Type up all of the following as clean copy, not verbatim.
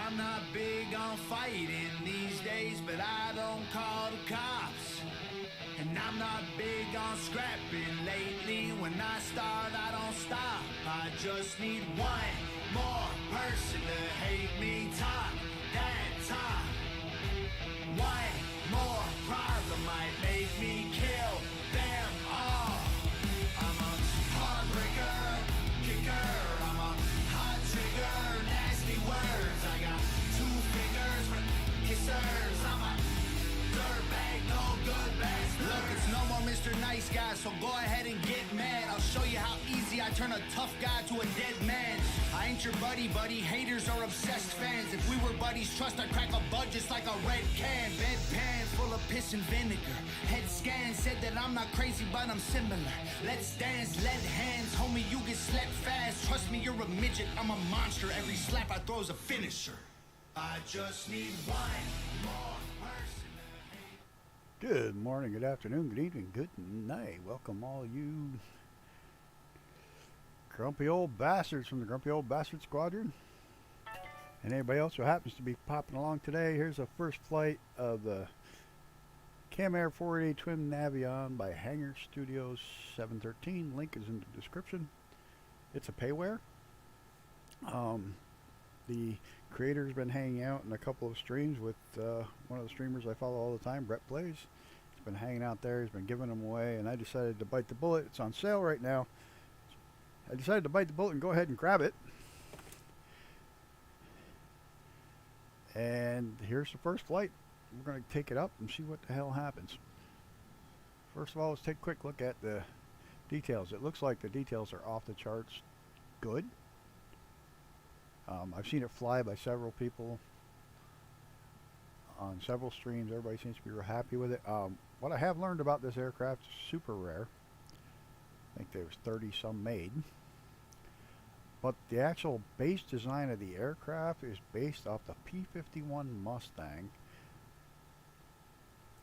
I'm not big on fighting these days, but I don't call the cops. And I'm not big on scrapping lately. When I start, I don't stop. I just need one more person to hate me. Talk that talk. One more problem might make me kill them all. I'm a heartbreaker, kicker. I'm a hot trigger, nasty words. I got 2 fingers for kissers. I'm a dirtbag, no good bastard. Look, it's no more Mr. Nice Guy, so go ahead and get mad. I'll show you how easy I turn a tough guy to a dead man. I ain't your buddy, haters are obsessed fans. If we were buddies, trust I'd crack a bud just like a red can. Bedpan full of piss and vinegar. Head scan said that I'm not crazy, but I'm similar. Let's dance, lead hands, homie, you get slept fast. Trust me, you're a midget, I'm a monster. Every slap I throw is a finisher. I just need one more person to hate. Good morning, good afternoon, good evening, good night. Welcome all you grumpy old bastards from the Grumpy Old Bastard Squadron. And anybody else who happens to be popping along today, here's a first flight of the Camair 480 Twin Navion by Hangar Studios 713. Link is in the description. It's a payware. The creator's been hanging out in a couple of streams with one of the streamers I follow all the time, Brett Plays. He's been hanging out there, he's been giving them away, and I decided to bite the bullet. It's on sale right now. I decided to bite the bullet and go ahead and grab it. And here's the first flight. We're going to take it up and see what the hell happens. First of all, let's take a quick look at the details. It looks like the details are off the charts good. I've seen it fly by several people on several streams. Everybody seems to be real happy with it. What I have learned about this aircraft is super rare. I think there was 30 some made. But the actual base design of the aircraft is based off the P-51 Mustang,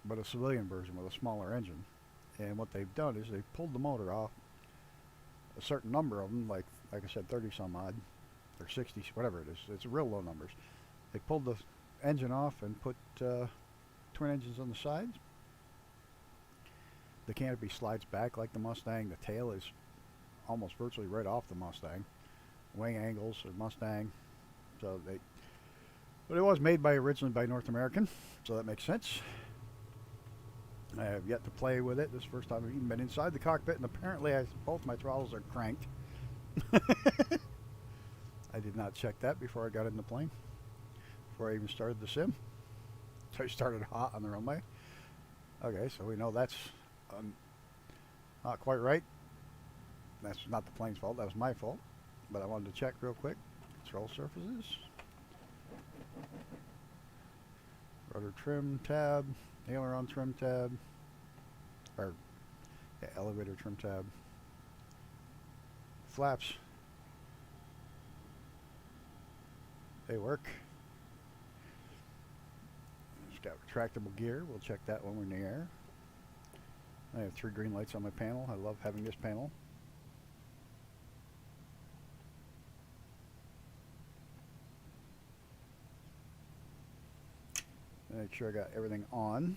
but a civilian version with a smaller engine. And what they've done is they've pulled the motor off a certain number of them, like I said, 30 some odd, or 60, whatever it is. It's real low numbers. They pulled the engine off and put twin engines on the sides. The canopy slides back like the Mustang. The tail is almost virtually right off the Mustang. Wing angles are Mustang. So but it was made originally by North American, so that makes sense. I have yet to play with it. This is the first time I've even been inside the cockpit, and apparently both my throttles are cranked. I did not check that before I got in the plane, before I even started the sim. So I started hot on the runway. Okay, so we know that's not quite right. That's not the plane's fault, that was my fault. But I wanted to check real quick. Control surfaces. Rudder trim tab. Aileron trim tab. Or, yeah, elevator trim tab. Flaps. They work. It's got retractable gear. We'll check that when we're in the air. I have 3 green lights on my panel. I love having this panel. Make sure I got everything on.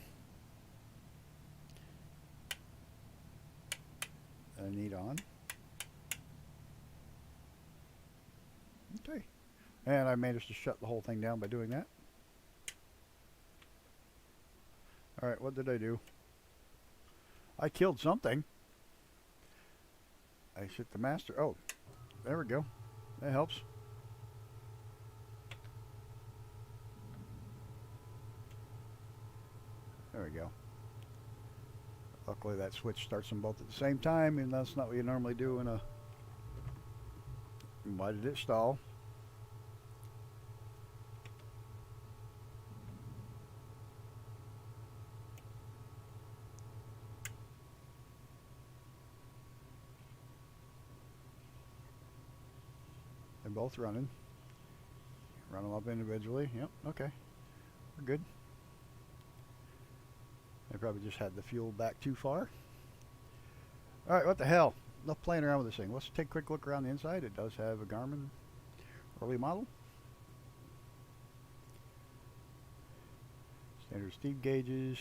I need on. Okay. And I managed to shut the whole thing down by doing that. Alright, what did I do? I killed something. I hit the master. Oh, there we go. That helps. There we go. Luckily that switch starts them both at the same time, and that's not what you normally do in a... Why did it stall? They're both running. Run them up individually. Yep, okay. We're good. I probably just had the fuel back too far. Alright, what the hell? Enough playing around with this thing. Let's take a quick look around the inside. It does have a Garmin early model. Standard speed gauges.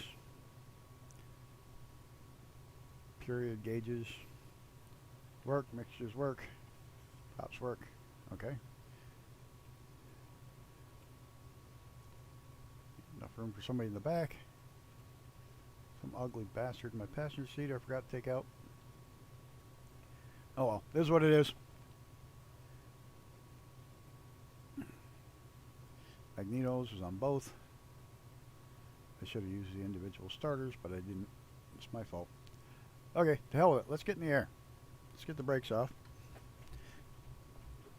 Period gauges. Work, mixtures work. Tops work. Okay. Enough room for somebody in the back. Some ugly bastard in my passenger seat I forgot to take out. Oh well, this is what it is. Magnetos was on both. I should have used the individual starters, but I didn't. It's my fault. Okay, to hell with it. Let's get in the air. Let's get the brakes off.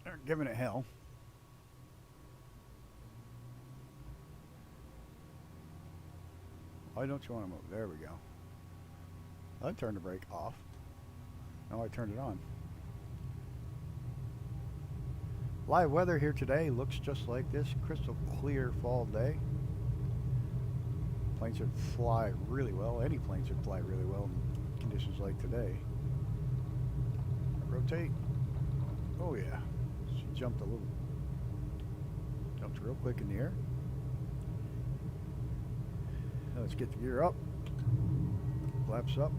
They're giving it hell. Why don't you want to move? There we go. I turned the brake off. Now I turned it on. Live weather here today looks just like this. Crystal clear fall day. Planes should fly really well. Any plane should fly really well in conditions like today. Rotate. Oh yeah. She jumped a little. Jumped real quick in the air. Now let's get the gear up. Flaps up.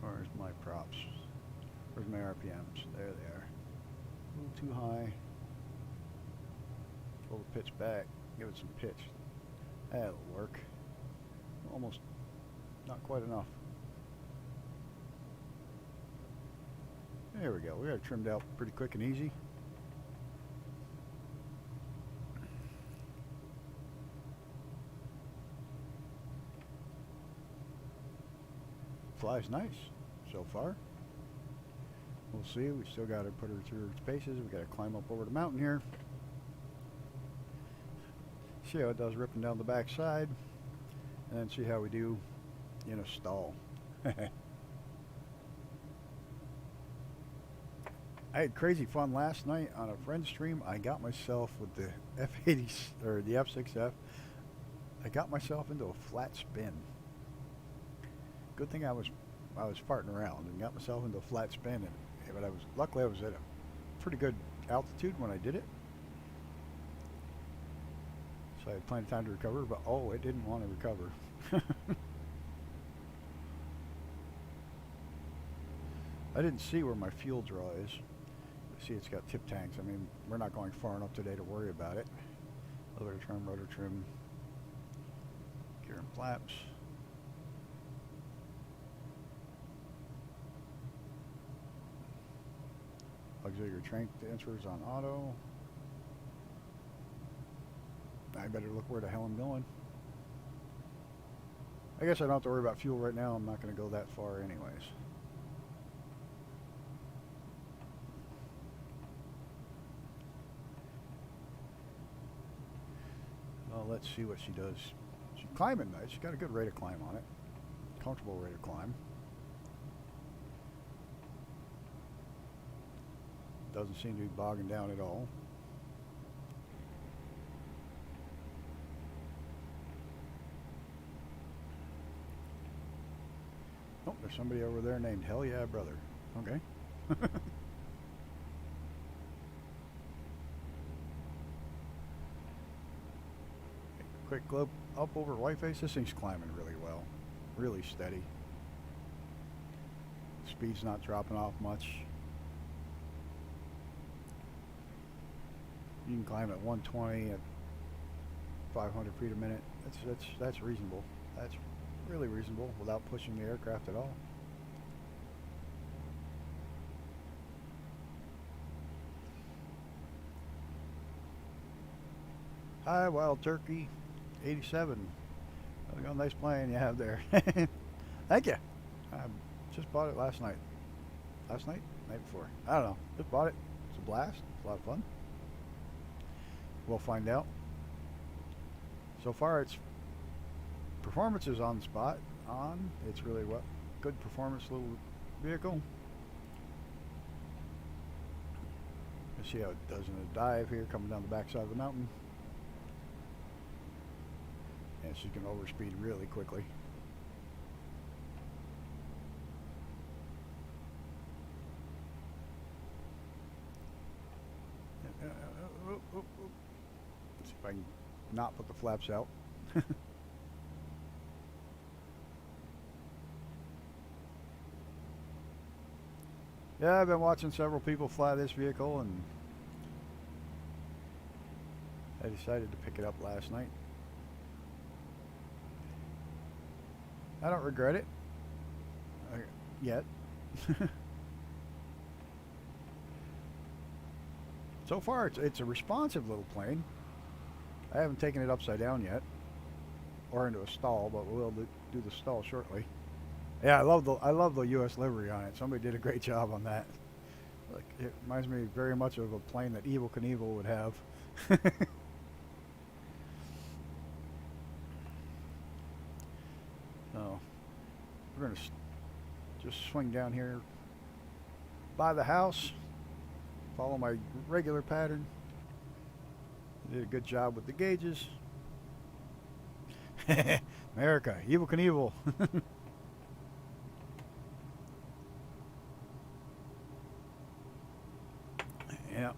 Where's my props? Where's my RPMs? There they are. A little too high. Pull the pitch back. Give it some pitch. That'll work. Almost. Not quite enough. There we go. We got it trimmed out pretty quick and easy. Flies nice so far. We'll see. We still got to put her through its paces. We got to climb up over the mountain here. See how it does ripping down the back side, and then see how we do in a stall. I had crazy fun last night on a friend's stream. I got myself with the F80 or the F6F. I got myself into a flat spin. Good thing I was farting around and got myself into a flat spin, but luckily I was at a pretty good altitude when I did it, so I had plenty of time to recover. But oh, it didn't want to recover. I didn't see where my fuel draw is. See, it's got tip tanks. I mean, we're not going far enough today to worry about it. Elevator trim, rotor trim, gear and flaps. Auxiliary transfers on auto. I better look where the hell I'm going. I guess I don't have to worry about fuel right now. I'm not going to go that far anyways. Well, let's see what she does. She's climbing nice. She's got a good rate of climb on it. Comfortable rate of climb. Doesn't seem to be bogging down at all. Oh, there's somebody over there named Hell Yeah Brother. Okay. Quick globe up over white face. This thing's climbing really well. Really steady. Speed's not dropping off much. You can climb at 120 at 500 feet a minute. That's reasonable. That's really reasonable without pushing the aircraft at all. Hi, Wild Turkey 87. A nice plane you have there. Thank you. I just bought it last night. Last night? Night before. I don't know. Just bought it. It's a blast. It's a lot of fun. We'll find out. So far, its performance is on spot. It's really good performance little vehicle. Let's see how it does in a dive here, coming down the backside of the mountain. And she can overspeed really quickly. If I can not put the flaps out. Yeah, I've been watching several people fly this vehicle, and I decided to pick it up last night. I don't regret it yet. So far, it's a responsive little plane. I haven't taken it upside down yet, or into a stall, but we'll do the stall shortly. Yeah, I love the U.S. livery on it. Somebody did a great job on that. Like, it reminds me very much of a plane that Evel Knievel would have. So we're gonna just swing down here by the house, follow my regular pattern. Did a good job with the gauges. America, Evel Knievel. Yeah,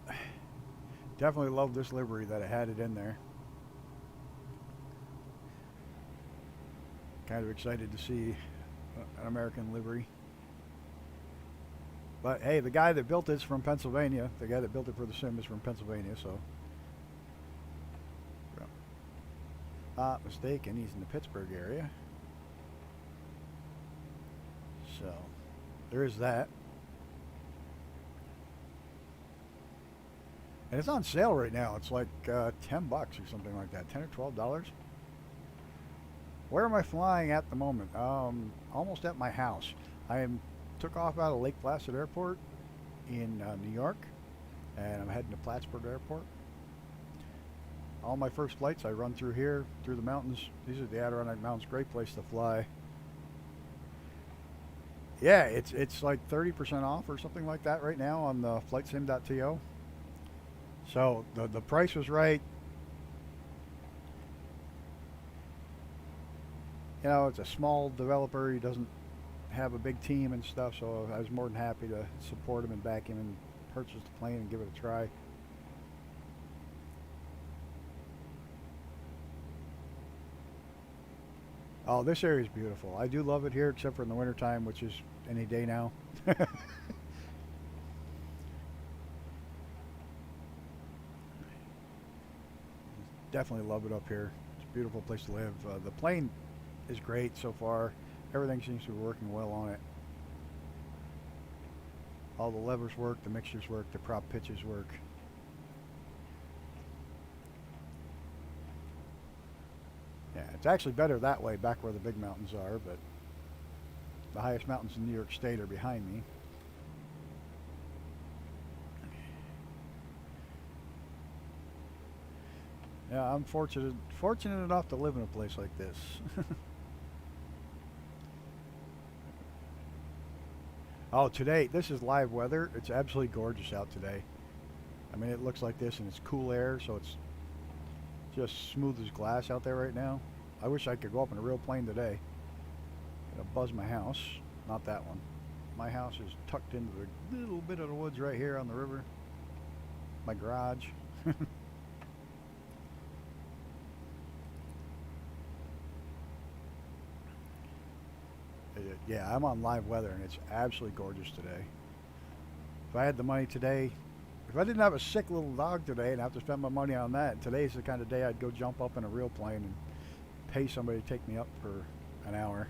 definitely love this livery that I had it in there. Kind of excited to see an American livery. But hey, the guy that built it's from Pennsylvania. The guy that built it for the sim is from Pennsylvania, so. Not mistaken, he's in the Pittsburgh area. So, there is that. And it's on sale right now. It's like $10 or something like that, $10 or $12. Where am I flying at the moment? Almost at my house. Took off out of Lake Placid Airport in New York, and I'm heading to Plattsburgh Airport. All my first flights I run through here, through the mountains. These are the Adirondack Mountains. Great place to fly. Yeah, it's like 30% off or something like that right now on the flightsim.to. So the price was right. You know, it's a small developer. He doesn't have a big team and stuff, so I was more than happy to support him and back him and purchase the plane and give it a try. Oh, this area is beautiful. I do love it here, except for in the wintertime, which is any day now. Definitely love it up here. It's a beautiful place to live. The plane is great so far. Everything seems to be working well on it. All the levers work, the mixtures work, the prop pitches work. Yeah, it's actually better that way, back where the big mountains are, but the highest mountains in New York State are behind me. Yeah, I'm fortunate enough to live in a place like this. Oh, today, this is live weather. It's absolutely gorgeous out today. I mean, it looks like this, and it's cool air, so it's just smooth as glass out there right now. I wish I could go up in a real plane today. Gonna buzz my house. Not that one. My house is tucked into the little bit of the woods right here on the river. My garage. Yeah, I'm on live weather, and it's absolutely gorgeous today. If I had the money today, if I didn't have a sick little dog today and have to spend my money on that, today's the kind of day I'd go jump up in a real plane and pay somebody to take me up for an hour.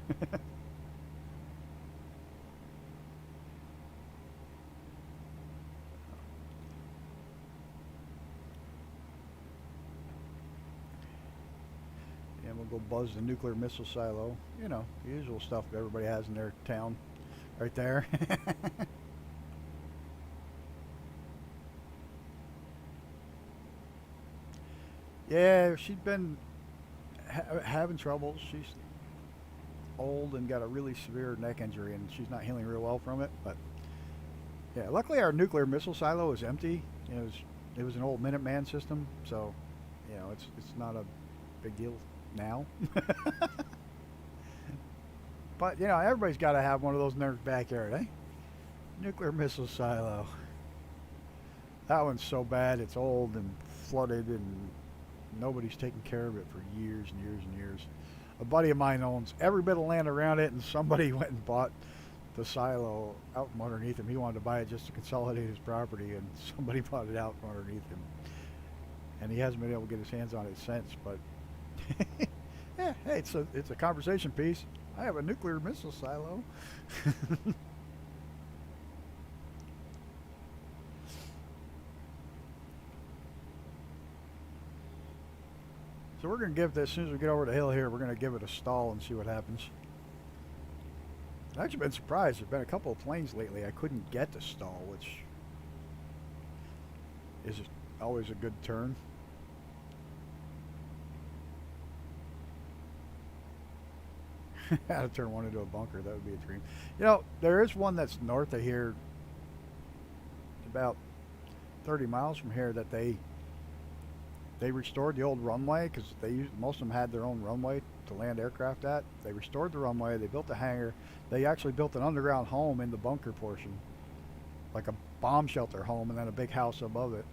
And we'll go buzz the nuclear missile silo. You know, the usual stuff that everybody has in their town right there. Yeah, she'd been having trouble. She's old and got a really severe neck injury, and she's not healing real well from it. But yeah, luckily our nuclear missile silo is empty. You know, it was an old Minuteman system, so you know it's not a big deal now. But you know, everybody's got to have one of those in their backyard, eh? Nuclear missile silo. That one's so bad, it's old and flooded and nobody's taken care of it for years and years and years. A buddy of mine owns every bit of land around it, and somebody went and bought the silo out from underneath him. He wanted to buy it just to consolidate his property, and somebody bought it out from underneath him. And he hasn't been able to get his hands on it since. But yeah, hey, it's a conversation piece. I have a nuclear missile silo. So we're going to give this, as soon as we get over the hill here, we're going to give it a stall and see what happens. I've actually been surprised. There have been a couple of planes lately I couldn't get to stall, which is always a good turn. How to turn one into a bunker, that would be a dream. You know, there is one that's north of here, about 30 miles from here, that they restored the old runway, because most of them had their own runway to land aircraft at. They restored the runway, they built a hangar, they actually built an underground home in the bunker portion, like a bomb shelter home, and then a big house above it.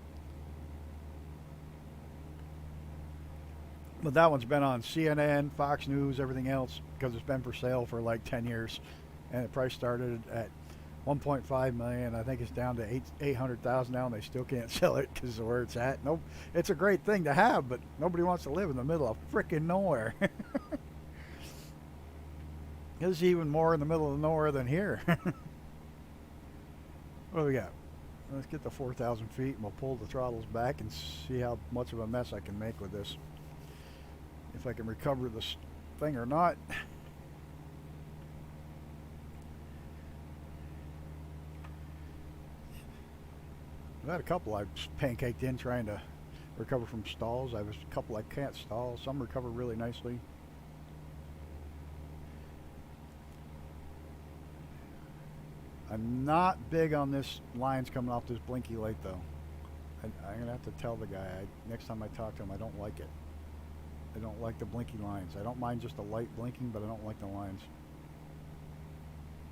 But that one's been on CNN, Fox News, everything else, because it's been for sale for like 10 years, and the price started at 1.5 million. I think it's down to 800,000 now, and they still can't sell it because of where it's at. Nope. It's a great thing to have, but nobody wants to live in the middle of frickin' nowhere. It's even more in the middle of nowhere than here. What do we got? Let's get to 4,000 feet, and we'll pull the throttles back and see how much of a mess I can make with this. If I can recover this thing or not. I've had a couple I've pancaked in trying to recover from stalls. I've a couple I can't stall. Some recover really nicely. I'm not big on this lines coming off this blinky light, though. I'm going to have to tell the guy next time I talk to him I don't like it. I don't like the blinky lines. I don't mind just the light blinking, but I don't like the lines.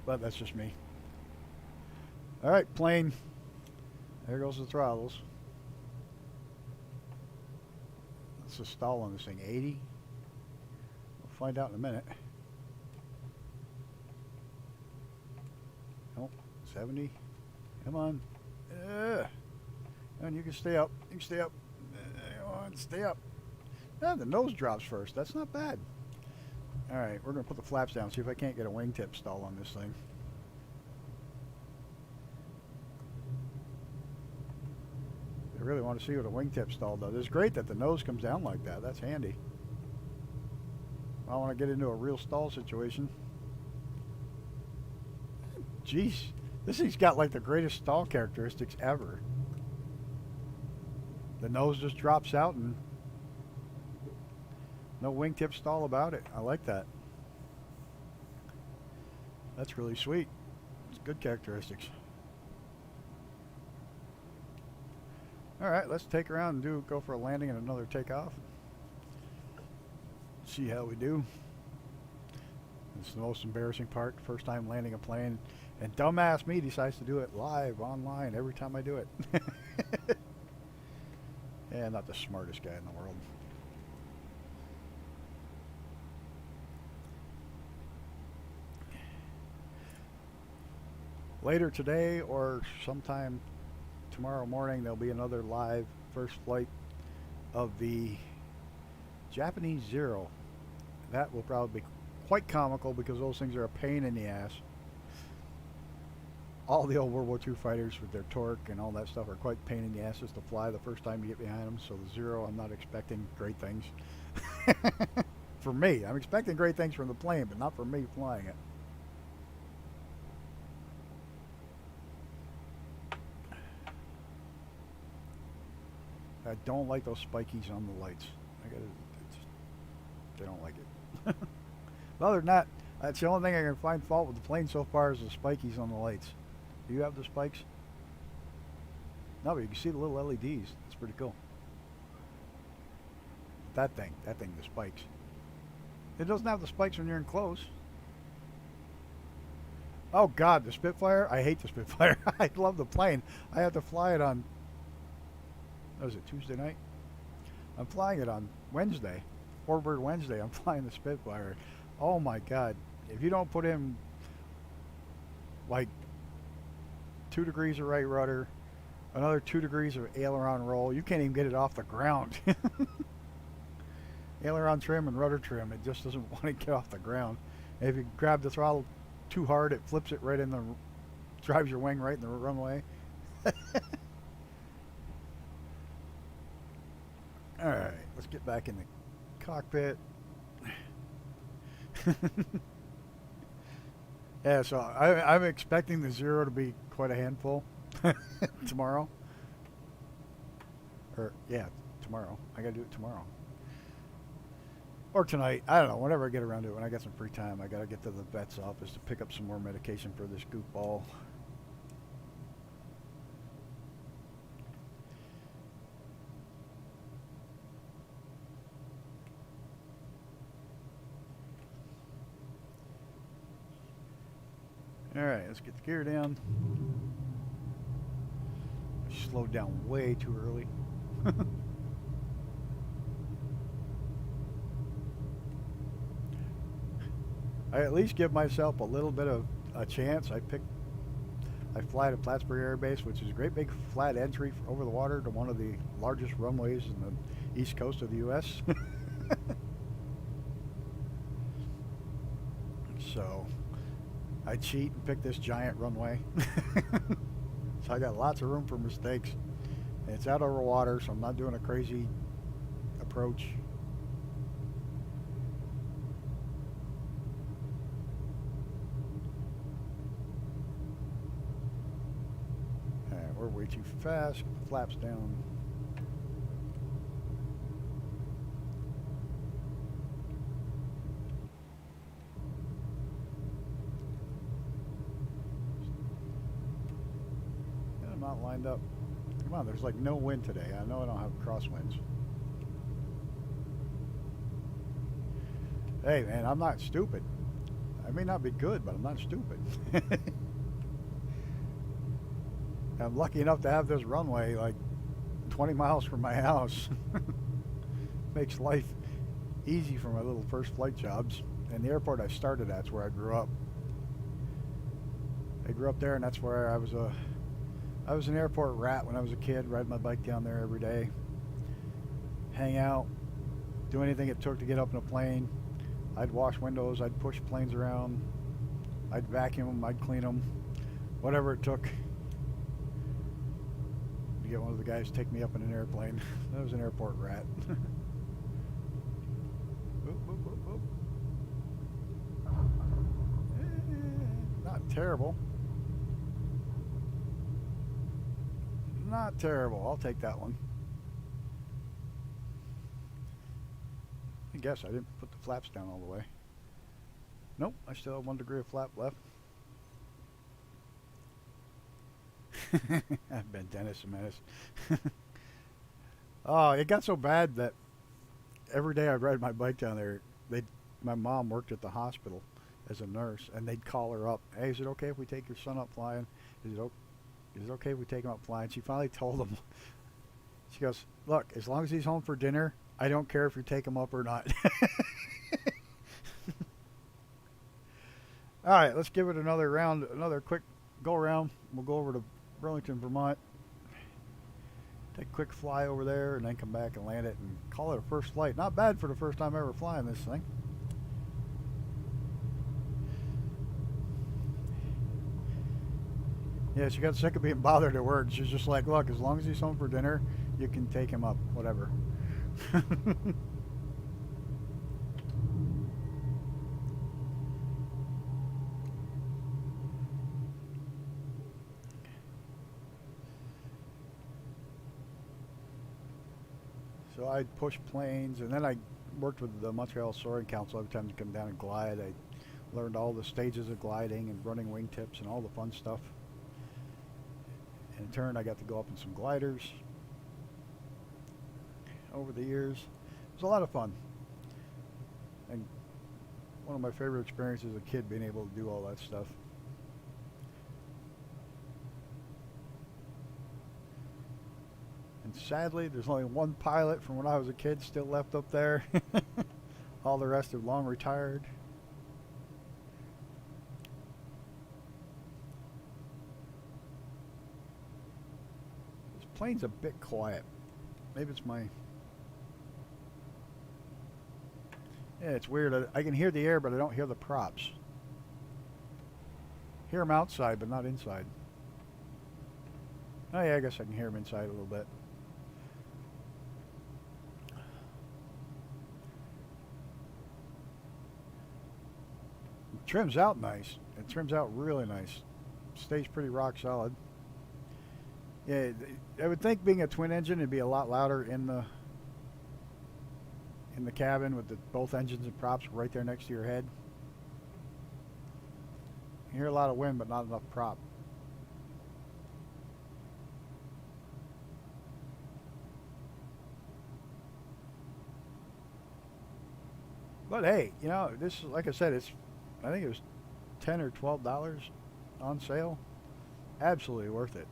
But that's just me. All right, plane. There goes the throttles. What's the stall on this thing? 80? We'll find out in a minute. Nope. 70. Come on. And you can stay up. You can stay up. Come on, stay up. Yeah, the nose drops first. That's not bad. All right, we're going to put the flaps down, see if I can't get a wingtip stall on this thing. I really want to see what a wingtip stall does. It's great that the nose comes down like that. That's handy. I want to get into a real stall situation. Jeez, this thing's got like the greatest stall characteristics ever. The nose just drops out and no wingtip stall about it. I like that. That's really sweet. It's good characteristics. All right, let's take around and go for a landing and another takeoff. See how we do. It's the most embarrassing part. First time landing a plane, and dumbass me decides to do it live online every time I do it. Yeah, not the smartest guy in the world. Later today or sometime tomorrow morning, there'll be another live first flight of the Japanese Zero. That will probably be quite comical because those things are a pain in the ass. All the old World War II fighters with their torque and all that stuff are quite pain in the asses to fly the first time you get behind them. So the Zero, I'm not expecting great things. For me, I'm expecting great things from the plane, but not for me flying it. I don't like those spikies on the lights. They don't like it. Other than that, that's the only thing I can find fault with the plane so far is the spikies on the lights. Do you have the spikes? No, but you can see the little LEDs. That's pretty cool. That thing, the spikes. It doesn't have the spikes when you're in close. Oh God, the Spitfire? I hate the Spitfire. I love the plane. I have to fly it on, what was it, Tuesday night? I'm flying it on Wednesday, Warbird Wednesday. I'm flying the Spitfire. Oh my God! If you don't put in like 2 degrees of right rudder, another 2 degrees of aileron roll, you can't even get it off the ground. Aileron trim and rudder trim, it just doesn't want to get off the ground. And if you grab the throttle too hard, it flips it right in the, drives your wing right in the runway. Alright, let's get back in the cockpit. Yeah, so I'm expecting the 0 to be quite a handful tomorrow. Or, yeah, tomorrow. I gotta do it tomorrow. Or tonight. I don't know. Whenever I get around to it, when I get some free time, I gotta get to the vet's office to pick up some more medication for this goofball. Alright, let's get the gear down. I slowed down way too early. I at least give myself a little bit of a chance. I fly to Plattsburgh Air Base, which is a great big flat entry over the water to one of the largest runways in the east coast of the U.S. So I cheat and pick this giant runway. So I got lots of room for mistakes. And it's out over water, so I'm not doing a crazy approach. Alright, we're way too fast. Get the flaps down. Not lined up. Come on, there's like no wind today. I know I don't have crosswinds. Hey man, I'm not stupid. I may not be good, but I'm not stupid. I'm lucky enough to have this runway like 20 miles from my house. Makes life easy for my little first flight jobs. And the airport I started at's where I grew up. I grew up there, and that's where I was an airport rat when I was a kid, riding my bike down there every day. Hang out, do anything it took to get up in a plane. I'd wash windows, I'd push planes around, I'd vacuum them, I'd clean them, whatever it took to get one of the guys to take me up in an airplane. I was an airport rat. Oop, oop, oop, oop. Not terrible. Not terrible. I'll take that one. I guess I didn't put the flaps down all the way. Nope, I still have 1 degree of flap left. I've been Dennis a Menace. Oh, it got so bad that every day I'd ride my bike down there, my mom worked at the hospital as a nurse, and they'd call her up. Hey, is it okay if we take your son up flying? Is it okay if we take him up flying? She finally told him. She goes, look, as long as he's home for dinner, I don't care if you take him up or not. All right, let's give it another round, another quick go around. We'll go over to Burlington, Vermont. Take a quick fly over there and then come back and land it and call it a first flight. Not bad for the first time ever flying this thing. Yeah, she got sick of being bothered at work. She's just like, look, as long as he's home for dinner, you can take him up, whatever. So I'd push planes, and then I worked with the Montreal Soaring Council every time you come down and glide. I learned all the stages of gliding and running wingtips and all the fun stuff. In turn, I got to go up in some gliders over the years. It was a lot of fun. And one of my favorite experiences as a kid, being able to do all that stuff. And sadly, there's only one pilot from when I was a kid still left up there. All the rest have long retired. This plane's a bit quiet. Maybe it's my... Yeah, it's weird. I can hear the air, but I don't hear the props. Hear them outside, but not inside. Oh yeah, I guess I can hear them inside a little bit. It trims out nice. It trims out really nice. Stays pretty rock solid. Yeah, I would think being a twin engine, it'd be a lot louder in the cabin with both engines and props right there next to your head. You hear a lot of wind, but not enough prop. But hey, you know, this, like I said, I think it was $10 or $12 on sale. Absolutely worth it.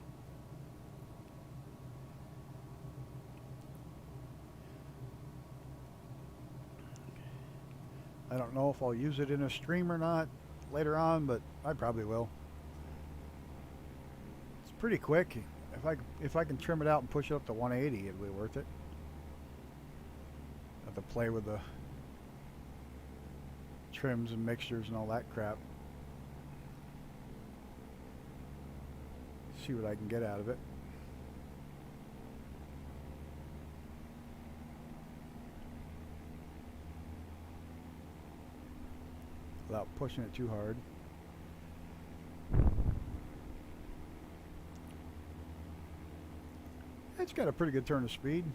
I don't know if I'll use it in a stream or not later on, but I probably will. It's pretty quick. If I can trim it out and push it up to 180, it'll be worth it. Have to play with the trims and mixtures and all that crap. See what I can get out of it. Without pushing it too hard. It's got a pretty good turn of speed.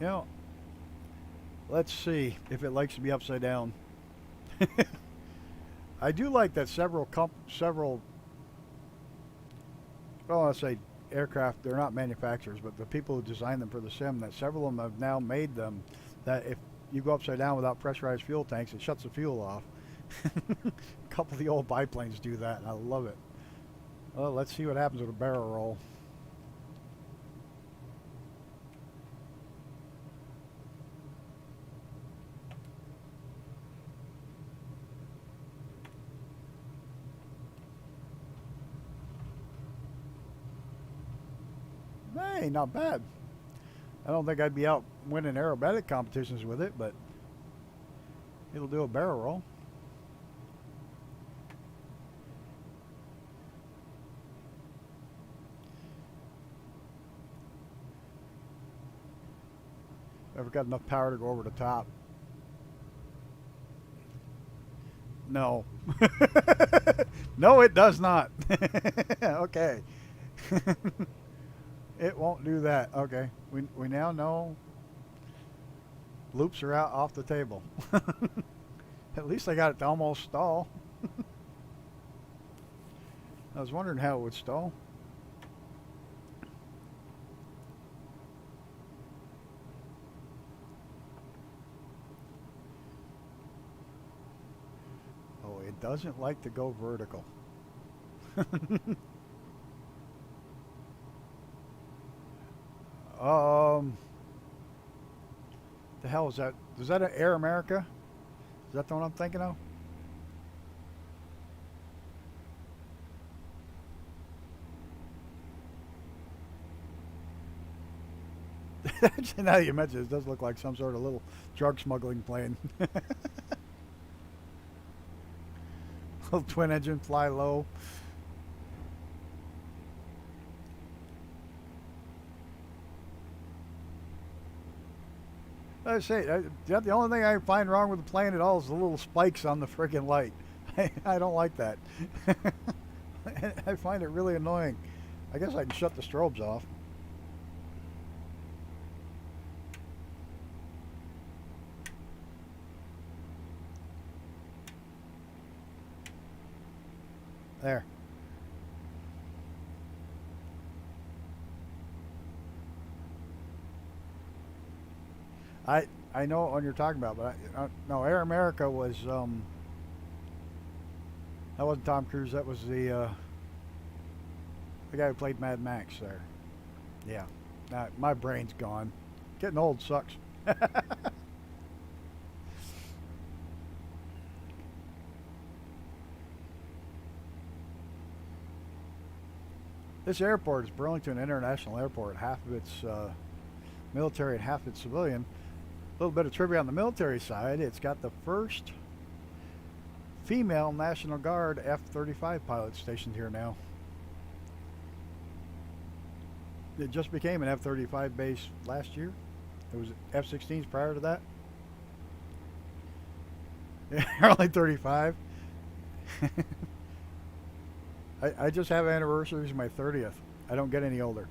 You know, let's see if it likes to be upside down. I do like that several, well, let's say aircraft, they're not manufacturers, but the people who designed them for the sim, that several of them have now made them that if you go upside down without pressurized fuel tanks, it shuts the fuel off. A couple of the old biplanes do that, and I love it. Well, let's see what happens with a barrel roll. Hey, not bad. I don't think I'd be out winning aerobatic competitions with it, but it'll do a barrel roll. Ever got enough power to go over the top? No. No, it does not. Okay. It won't do that. Okay. We now know loops are out off the table. At least I got it to almost stall. I was wondering how it would stall. Oh, it doesn't like to go vertical. The hell is that? Is that an Air America? Is that the one I'm thinking of? Actually, now that you mention it, it does look like some sort of little drug smuggling plane. Little twin engine, fly low. I say, the only thing I find wrong with the plane at all is the little spikes on the friggin' light. I don't like that. I find it really annoying. I guess I can shut the strobes off. There. I know what one you're talking about, but no, Air America was that wasn't Tom Cruise. That was the guy who played Mad Max there. Yeah. My brain's gone. Getting old sucks. This airport is Burlington International Airport. Half of it's military and half it's civilian. A little bit of trivia on the military side. It's got the first female National Guard F-35 pilot stationed here now. It just became an F-35 base last year. It was F-16s prior to that. They're only 35. I just have anniversaries, my 30th. I don't get any older.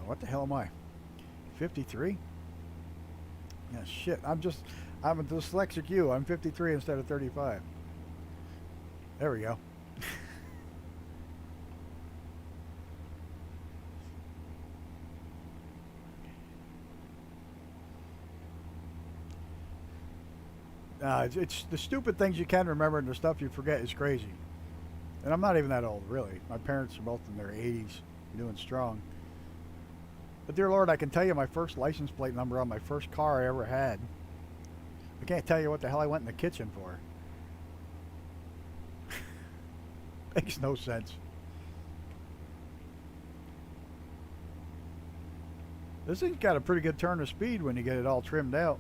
What the hell am I? 53? Yeah, shit. I'm a dyslexic you. I'm 53 instead of 35. There we go. It's the stupid things you can remember and the stuff you forget is crazy. And I'm not even that old, really. My parents are both in their 80s, doing strong. But dear Lord, I can tell you my first license plate number on my first car I ever had. I can't tell you what the hell I went in the kitchen for. Makes no sense. This thing's got a pretty good turn of speed when you get it all trimmed out.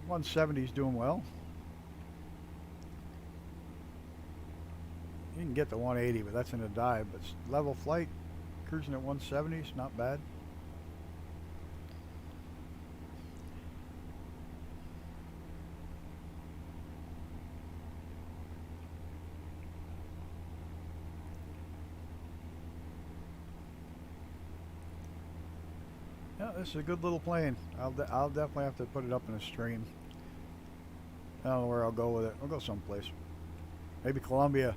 170's doing well. You can get the 180, but that's in a dive. But level flight, cruising at 170's not bad. Yeah, this is a good little plane. I'll definitely have to put it up in a stream. I don't know where I'll go with it. I'll go someplace. Maybe Colombia.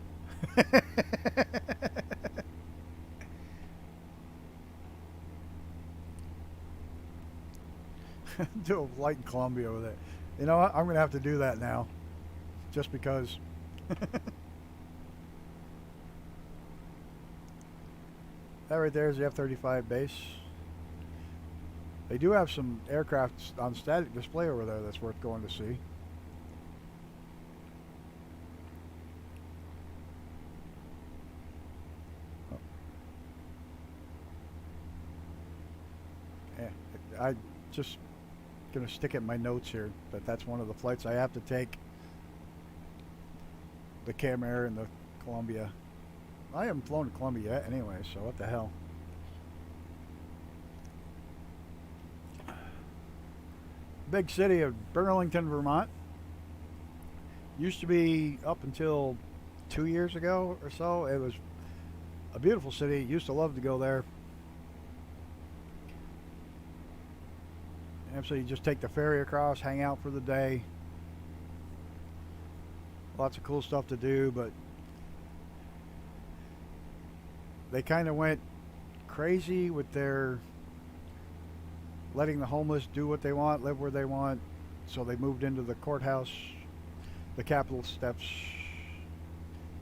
Do a flight in Colombia with it. You know what? I'm going to have to do that now. Just because. That right there is the F-35 base. They do have some aircraft on static display over there that's worth going to see. Oh. Yeah, I just gonna stick it in my notes here that that's one of the flights I have to take. The Camair and the Columbia. I haven't flown to Columbia yet anyway, so what the hell. Big city of Burlington, Vermont. Used to be, up until 2 years ago or so, it was a beautiful city. Used to love to go there. And so you just take the ferry across, hang out for the day. Lots of cool stuff to do, but they kind of went crazy with their letting the homeless do what they want, live where they want. So they moved into the courthouse, the Capitol steps.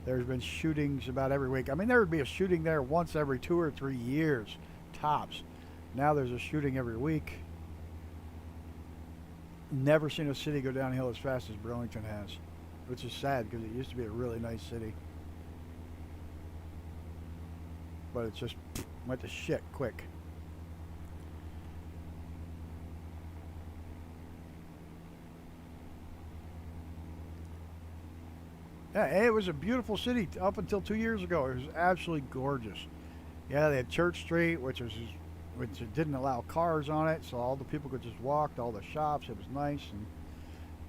There's been shootings about every week. I mean, there would be a shooting there once every 2 or 3 years, tops. Now there's a shooting every week. Never seen a city go downhill as fast as Burlington has, which is sad because it used to be a really nice city. But it just went to shit quick. Yeah, it was a beautiful city up until 2 years ago. It was absolutely gorgeous. Yeah, they had Church Street, which didn't allow cars on it, so all the people could just walk to all the shops. It was nice. And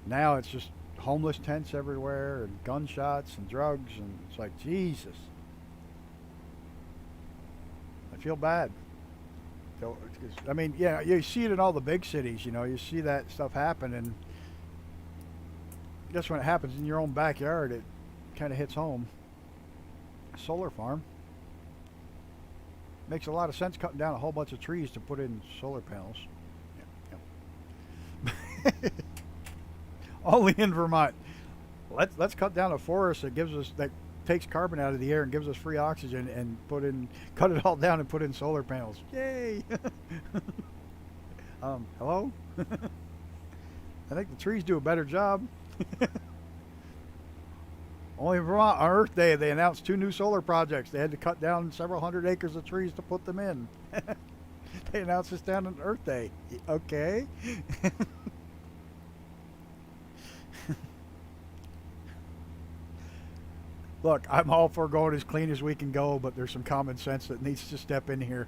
now it's just homeless tents everywhere and gunshots and drugs, and it's like, Jesus. I feel bad. I mean, yeah, you see it in all the big cities, you know, you see that stuff happen, and I guess when it happens in your own backyard, it kind of hits home. Solar farm. Makes a lot of sense cutting down a whole bunch of trees to put in solar panels. Yeah, yeah. Only in Vermont. let's cut down a forest that takes carbon out of the air and gives us free oxygen, and cut it all down and put in solar panels. Yay! Hello? I think the trees do a better job. Only in Vermont, on Earth Day, they announced 2 new solar projects. They had to cut down several hundred acres of trees to put them in. They announced this down on Earth Day. Okay. Look, I'm all for going as clean as we can go, but there's some common sense that needs to step in here.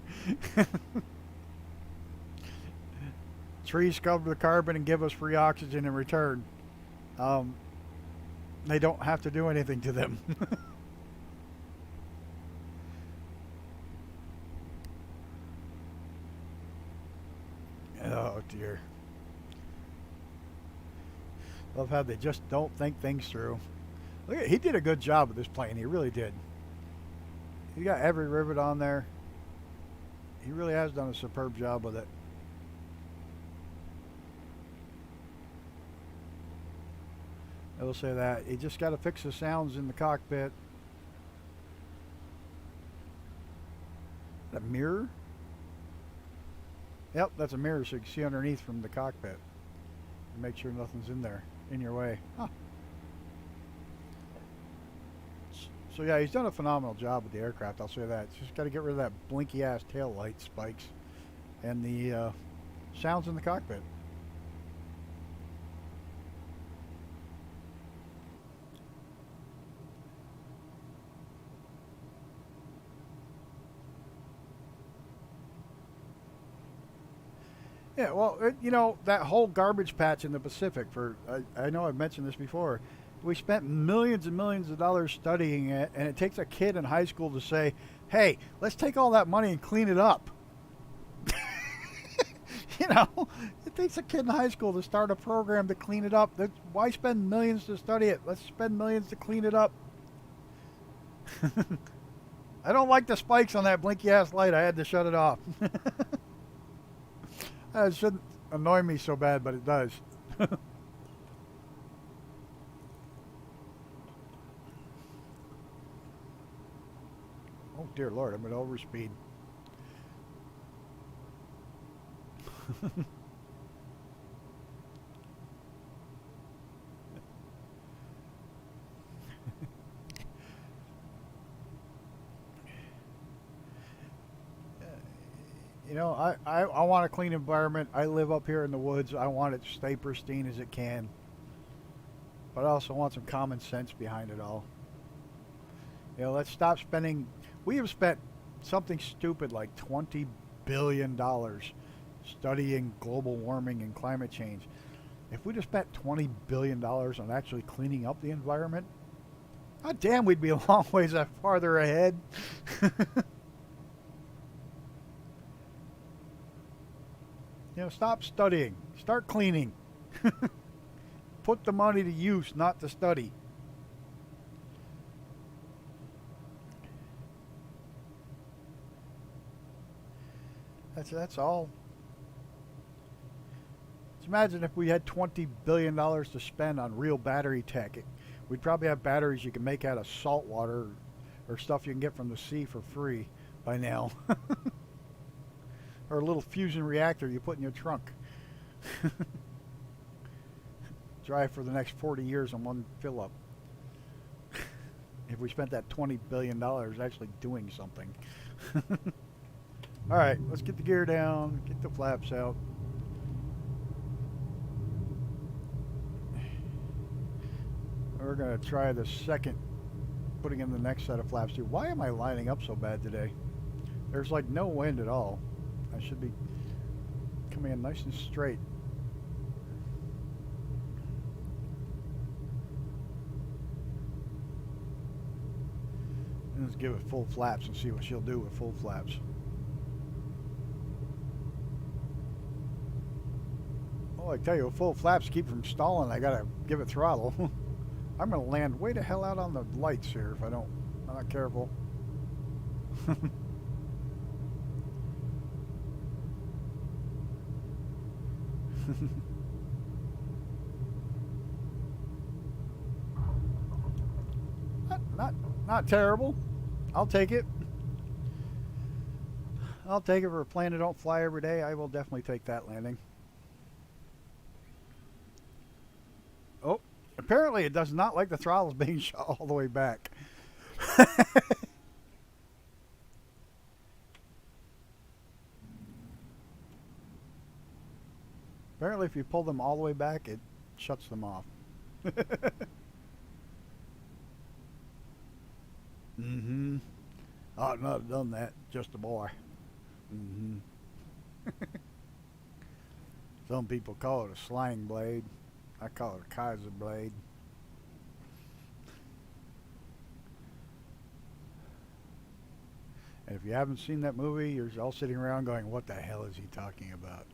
Trees cover the carbon and give us free oxygen in return. They don't have to do anything to them. Oh dear. Love how they just don't think things through. Look at, he did a good job with this plane. He really did. He got every rivet on there. He really has done a superb job with it. I will say that. You just got to fix the sounds in the cockpit. A mirror? Yep, that's a mirror so you can see underneath from the cockpit. And make sure nothing's in there, in your way. Huh. So yeah, he's done a phenomenal job with the aircraft, I'll say that. Just got to get rid of that blinky ass tail light spikes and the sounds in the cockpit. Yeah, well, you know, that whole garbage patch in the Pacific, I know I've mentioned this before, we spent millions and millions of dollars studying it, and it takes a kid in high school to say, hey, let's take all that money and clean it up. You know, it takes a kid in high school to start a program to clean it up. Why spend millions to study it? Let's spend millions to clean it up. I don't like the spikes on that blinky ass light. I had to shut it off. It shouldn't annoy me so bad, but it does. Oh dear Lord, I'm at overspeed. You know, I want a clean environment. I live up here in the woods. I want it to stay pristine as it can. But I also want some common sense behind it all. You know, let's stop spending. We have spent something stupid like $20 billion studying global warming and climate change. If we just spent $20 billion on actually cleaning up the environment, god damn, we'd be a long ways farther ahead. You know, stop studying. Start cleaning. Put the money to use, not to study. That's all. Just imagine if we had $20 billion to spend on real battery tech. We'd probably have batteries you can make out of salt water or stuff you can get from the sea for free by now. Or a little fusion reactor you put in your trunk. Drive for the next 40 years on one fill up. If we spent that $20 billion actually doing something. Alright, let's get the gear down, get the flaps out. We're going to try the second, putting in the next set of flaps too. Why am I lining up so bad today? There's like no wind at all. I should be coming in nice and straight. Let's give it full flaps and see what she'll do with full flaps. Oh, I tell you, with full flaps keep from stalling, I gotta give it throttle. I'm gonna land way the hell out on the lights here if I'm not careful. Not terrible. I'll take it. I'll take it for a plane that don't fly every day. I will definitely take that landing. Oh, apparently it does not like the throttles being shot all the way back. Apparently if you pull them all the way back, it shuts them off. Mm-hmm. Ought not have done that. Just a boy. Mm-hmm. Some people call it a slang blade. I call it a Kaiser blade. And if you haven't seen that movie, you're all sitting around going, what the hell is he talking about?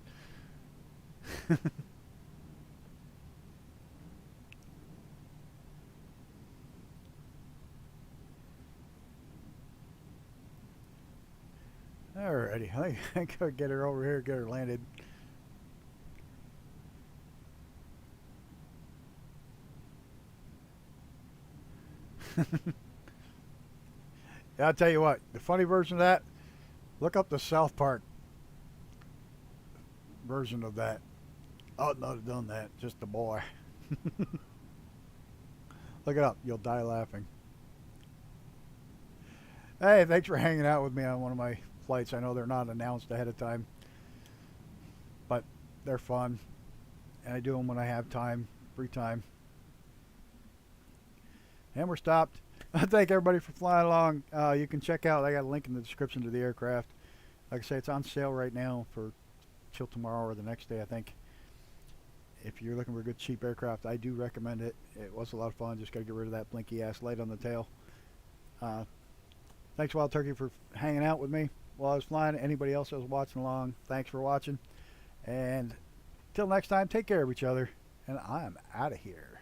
Alrighty, I think I gotta get her over here, get her landed. Yeah, I'll tell you what, the funny version of that, look up the South Park version of that. Oh, not have done that, just a boy. Look it up, you'll die laughing. Hey, thanks for hanging out with me on one of my flights. I know they're not announced ahead of time, but they're fun, and I do them when I have time, free time. And we're stopped. I thank everybody for flying along. You can check out, I got a link in the description to the aircraft. Like I say, it's on sale right now for till tomorrow or the next day, I think. If you're looking for a good cheap aircraft, I do recommend it. It was a lot of fun. Just got to get rid of that blinky ass light on the tail. Thanks, Wild Turkey, for hanging out with me while I was flying. Anybody else that was watching along, thanks for watching. And till next time, take care of each other. And I'm out of here.